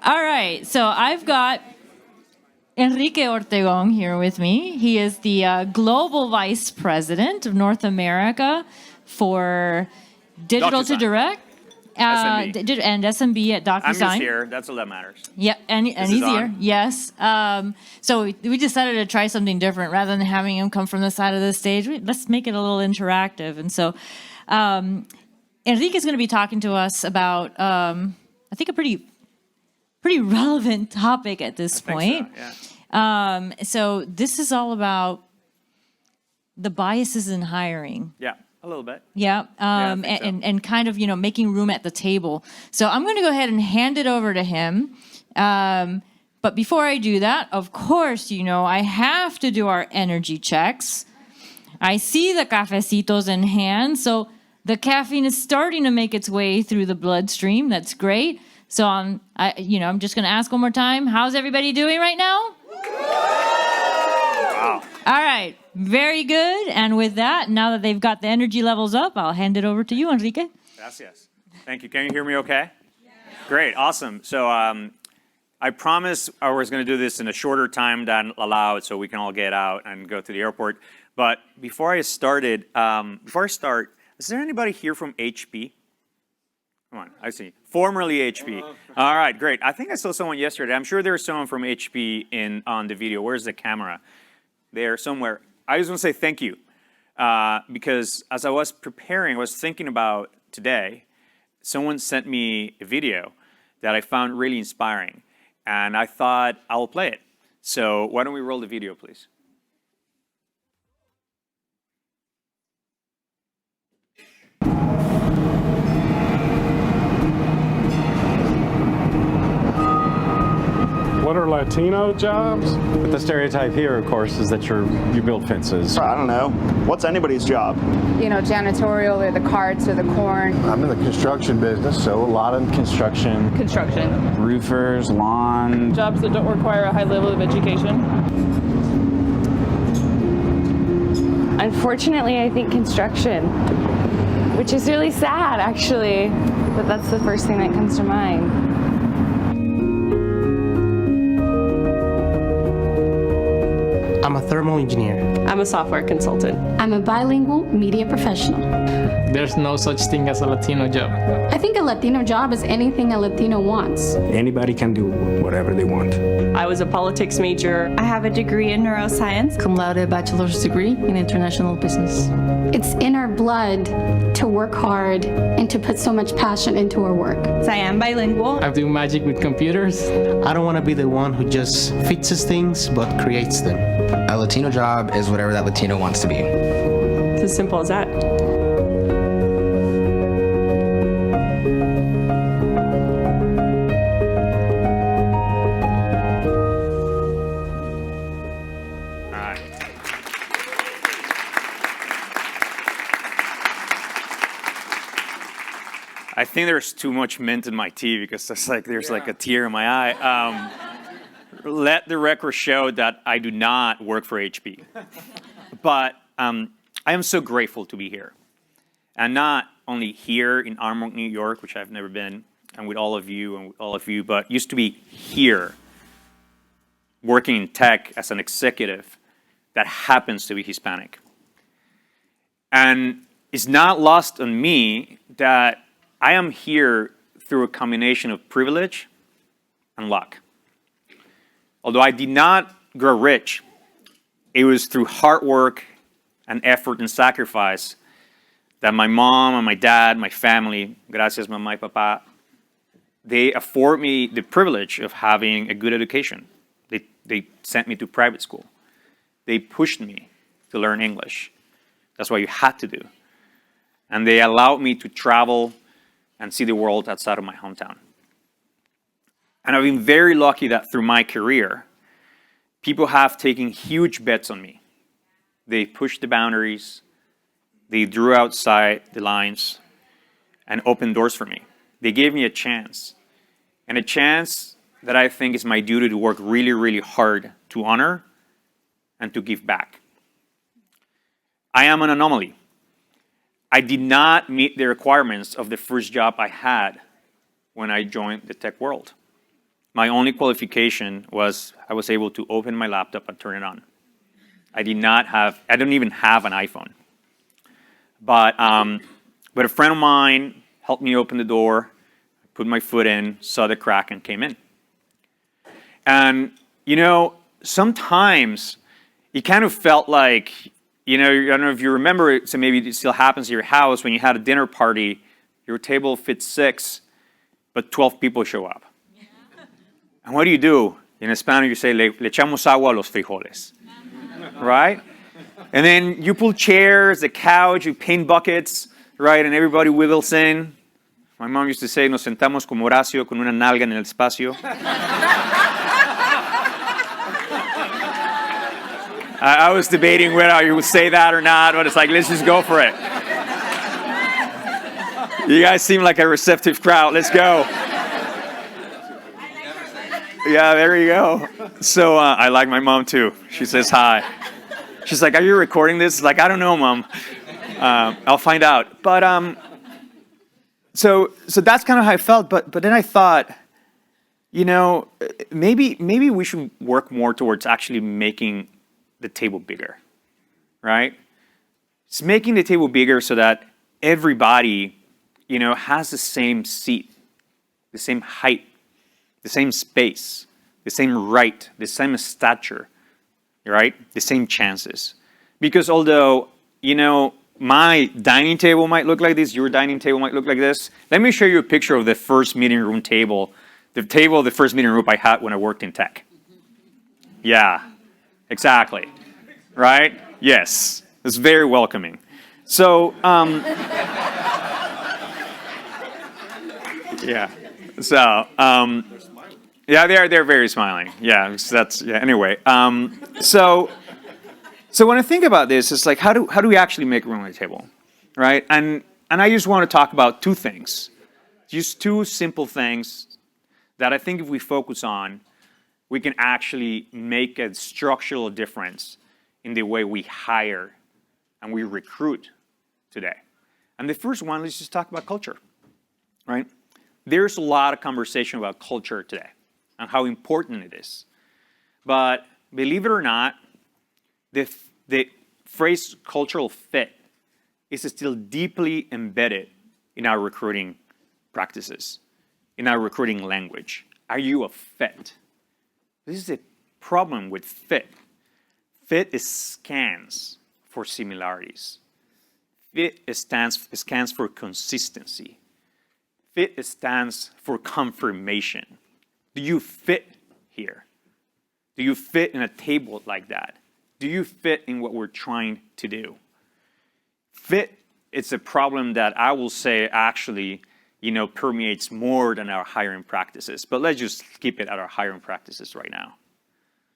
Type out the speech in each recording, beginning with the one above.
All right, so I've got Enrique Ortegon here with me. He is the Global Vice President of North America for Digital to DocuSign. Direct and SMB at DocuSign. I'm just here. That's all that matters. Yep, and This he's is here. on? Yes. So we decided to try something different rather than having him come from the side of the stage. Let's make it a little interactive. And so Enrique is going to be talking to us about, I think, a pretty relevant topic at this point. So, yeah. So this is all about the biases in hiring. Yeah, a little bit. Yeah, I think so. and kind of, making room at the table. So I'm going to go ahead and hand it over to him. But before I do that, of course, I have to do our energy checks. I see the cafecitos in hand, so the caffeine is starting to make its way through the bloodstream. That's great. So I'm just going to ask one more time. How's everybody doing right now? Wow. All right. Very good. And with that, now that they've got the energy levels up, I'll hand it over to you, Enrique. Gracias. Thank you. Can you hear me okay? Yeah. Great. Awesome. So I promised I was going to do this in a shorter time than allowed so we can all get out and go to the airport. But before I start, is there anybody here from HP? Come on, I see. Formerly HP. All right, great. I think I saw someone yesterday. I'm sure there's someone from HP on the video. Where's the camera? There somewhere. I just want to say thank you because as I was preparing, I was thinking about today, someone sent me a video that I found really inspiring, and I thought I'll play it. So why don't we roll the video, please? What are Latino jobs? But the stereotype here, of course, is that you build fences. I don't know. What's anybody's job? Janitorial or the carts or the corn. I'm in the construction business, so a lot of Construction, roofers, lawn. Jobs that don't require a high level of education. Unfortunately, I think construction, which is really sad, actually. But that's the first thing that comes to mind. I'm a thermal engineer. I'm a software consultant. I'm a bilingual media professional. There's no such thing as a Latino job. I think a Latino job is anything a Latino wants. Anybody can do whatever they want. I was a politics major. I have a degree in neuroscience. Cum laude bachelor's degree in international business. It's in our blood to work hard and to put so much passion into our work. So I am bilingual. I do magic with computers. I don't want to be the one who just fixes things but creates them. A Latino job is whatever that Latino wants to be. It's as simple as that. I think there's too much mint in my tea because there's like a tear in my eye. Let the record show that I do not work for HP. But I am so grateful to be here. And not only here in Armonk, New York, which I've never been, and with all of you, but used to be here working in tech as an executive that happens to be Hispanic. And it's not lost on me that I am here through a combination of privilege and luck. Although I did not grow rich, it was through hard work and effort and sacrifice that my mom and my dad, my family, gracias mamá y papá, they afford me the privilege of having a good education. They sent me to private school. They pushed me to learn English. That's what you had to do. And they allowed me to travel and see the world outside of my hometown. And I've been very lucky that through my career, people have taken huge bets on me. They pushed the boundaries, they drew outside the lines, and opened doors for me. They gave me a chance. And a chance that I think is my duty to work really, really hard to honor and to give back. I am an anomaly. I did not meet the requirements of the first job I had when I joined the tech world. my only qualification was I was able to open my laptop and turn it on. I don't even have an iPhone. But a friend of mine helped me open the door, put my foot in, saw the crack, and came in. And, sometimes it kind of felt like, I don't know if you remember it, so maybe it still happens at your house when you had a dinner party, your table fits 6, but 12 people show up. And what do? In Spanish, you say, le echamos agua a los frijoles, right? And then you pull chairs, the couch, you paint buckets, right? And everybody wiggles in. My mom used to say, nos sentamos como Horacio con una nalga en el espacio. I was debating whether you would say that or not, but it's like, let's just go for it. You guys seem like a receptive crowd. Let's go. Yeah, there you go. So I like my mom too. She says hi. She's like, are you recording this? Like, I don't know, Mom. I'll find out. But so that's kind of how I felt. But then I thought, maybe we should work more towards actually making the table bigger, right? It's making the table bigger so that everybody, has the same seat, the same height, the same space, the same right, the same stature, right? The same chances. Because although, my dining table might look like this, your dining table might look like this, let me show you a picture of the first meeting room table, the first meeting room I had when I worked in tech. Yeah, exactly. Right? Yes. It's very welcoming. So, yeah. So, yeah, they're very smiling. Yeah, anyway. So when I think about this, it's like, how do we actually make room on the table, right? And I just want to talk about two things, just two simple things that I think if we focus on, we can actually make a structural difference in the way we hire and we recruit today. And the first one, let's just talk about culture, right? There's a lot of conversation about culture today and how important it is. But believe it or not, the phrase cultural fit is still deeply embedded in our recruiting practices, in our recruiting language. Are you a fit? This is a problem with fit. Fit scans for similarities. Fit scans for consistency. Fit stands for confirmation. Do you fit here? Do you fit in a table like that? Do you fit in what we're trying to do? Fit, it's a problem that I will say actually, permeates more than our hiring practices. But let's just keep it at our hiring practices right now.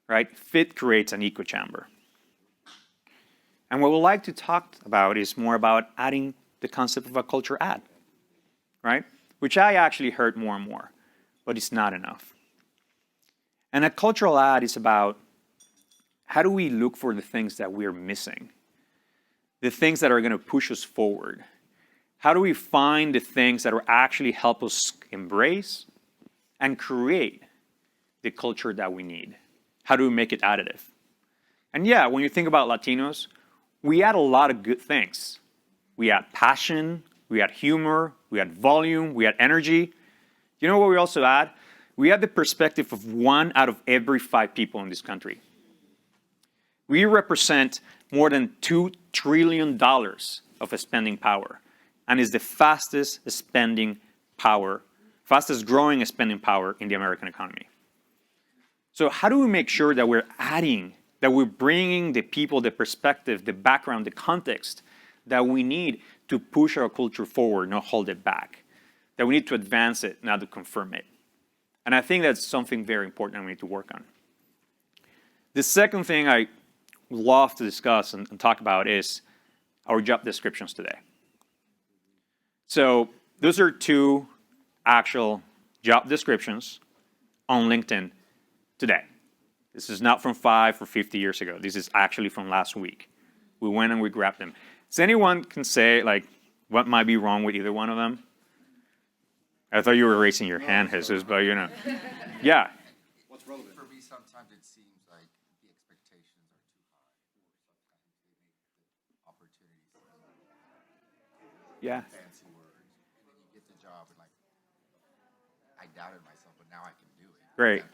Right? Fit creates an echo chamber. And what we'd like to talk about is more about adding the concept of a culture ad, right? Which I actually heard more and more, but it's not enough. And a cultural ad is about how do we look for the things that we're missing, the things that are going to push us forward. How do we find the things that will actually help us embrace and create the culture that we need? How do we make it additive? And yeah, when you think about Latinos, we add a lot of good things. We add passion, we add humor, we add volume, we add energy. You know what we also add? We add the perspective of 1 out of every 5 people in this country. We represent more than $2 trillion of spending power, and is the fastest growing spending power in the American economy. So how do we make sure that we're bringing the people, the perspective, the background, the context that we need to push our culture forward, not hold it back, that we need to advance it, not to confirm it. And I think that's something very important that we need to work on. The second thing I love to discuss and talk about is our job descriptions today. So those are 2 actual job descriptions on LinkedIn today. This is not from 5 or 50 years ago. This is actually from last week. We went and we grabbed them. Does anyone can say, like, what might be wrong with either one of them? I thought you were raising your hand, Jesus, but you know. Yeah. What's relevant? For me, sometimes it seems like the expectations are too high. Opportunities. Yeah. Fancy words. And then you get the job and like, I doubted myself, but now I can do it. Great.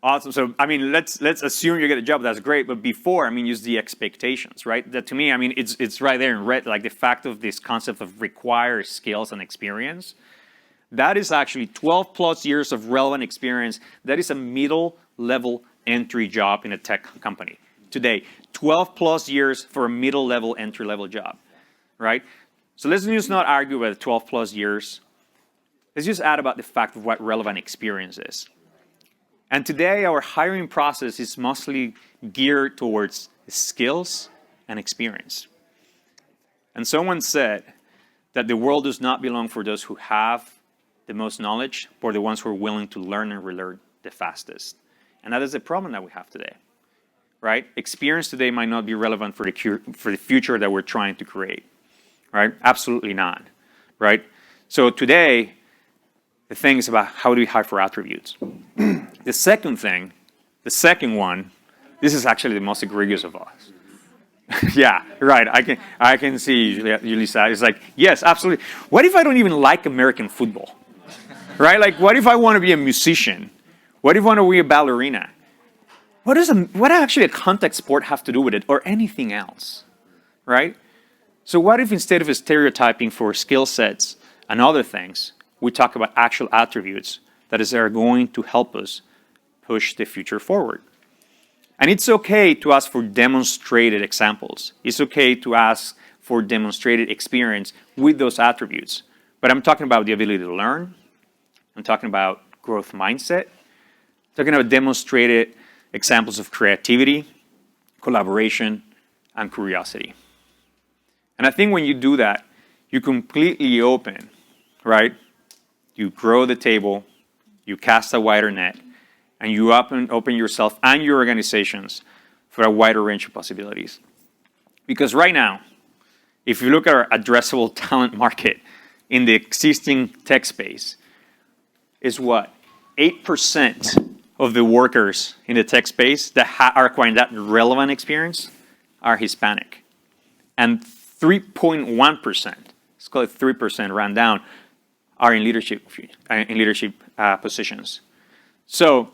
Awesome. So, I mean, let's assume you get a job. That's great. But before, I mean, use the expectations, right? That to me, I mean, it's right there in red. Like the fact of this concept of require skills and experience. That is actually 12 plus years of relevant experience. That is a middle level entry job in a tech company today. 12 plus years for a middle level entry level job, right? So let's just not argue about 12 plus years. Let's just add about the fact of what relevant experience is. And today our hiring process is mostly geared towards skills and experience. And someone said that the world does not belong for those who have the most knowledge, or the ones who are willing to learn and relearn the fastest. And that is the problem that we have today, right? Experience today might not be relevant for the future that we're trying to create, right? Absolutely not, right? So today, the thing is about how do we hire for attributes. The second one, this is actually the most egregious of us. Yeah, right. I can see Julissa. It's like, yes, absolutely. What if I don't even like American football? Right? Like, what if I want to be a musician? What if I want to be a ballerina? What actually a contact sport have to do with it, or anything else? Right? So what if instead of stereotyping for skill sets and other things, we talk about actual attributes that are going to help us push the future forward? And it's okay to ask for demonstrated examples. It's okay to ask for demonstrated experience with those attributes. But I'm talking about the ability to learn. I'm talking about growth mindset. I'm talking about demonstrated examples of creativity, collaboration, and curiosity. And I think when you do that, you completely open, right? You grow the table, you cast a wider net, and you open yourself and your organizations for a wider range of possibilities. Because right now, if you look at our addressable talent market in the existing tech space, is what? 8% of the workers in the tech space that are acquiring that relevant experience are Hispanic. And 3.1%, let's call it 3%, round down, are in leadership positions. So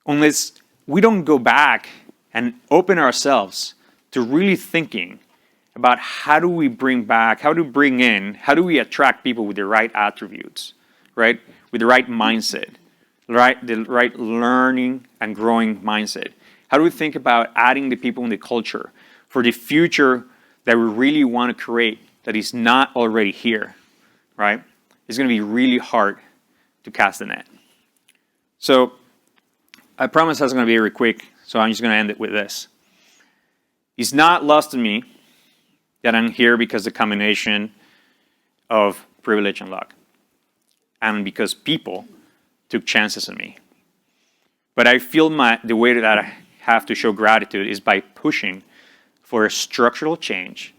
unless we don't go back and open ourselves to really thinking about how do we attract people with the right attributes, right? With the right mindset, right? The right learning and growing mindset. How do we think about adding the people in the culture for the future that we really want to create that is not already here, right? It's going to be really hard to cast the net. So I promise that's going to be very quick, so I'm just going to end it with this. It's not lost on me that I'm here because the combination of privilege and luck, and because people took chances on me. But I feel the way that I have to show gratitude is by pushing for a structural change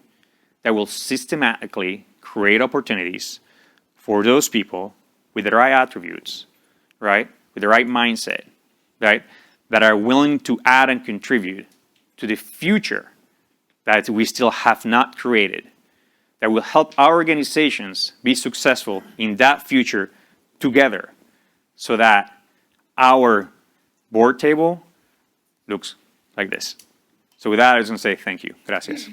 that will systematically create opportunities for those people with the right attributes, right? With the right mindset, right? That are willing to add and contribute to the future that we still have not created, that will help our organizations be successful in that future together, so that our board table looks like this. So with that, I was going to say thank you. Gracias.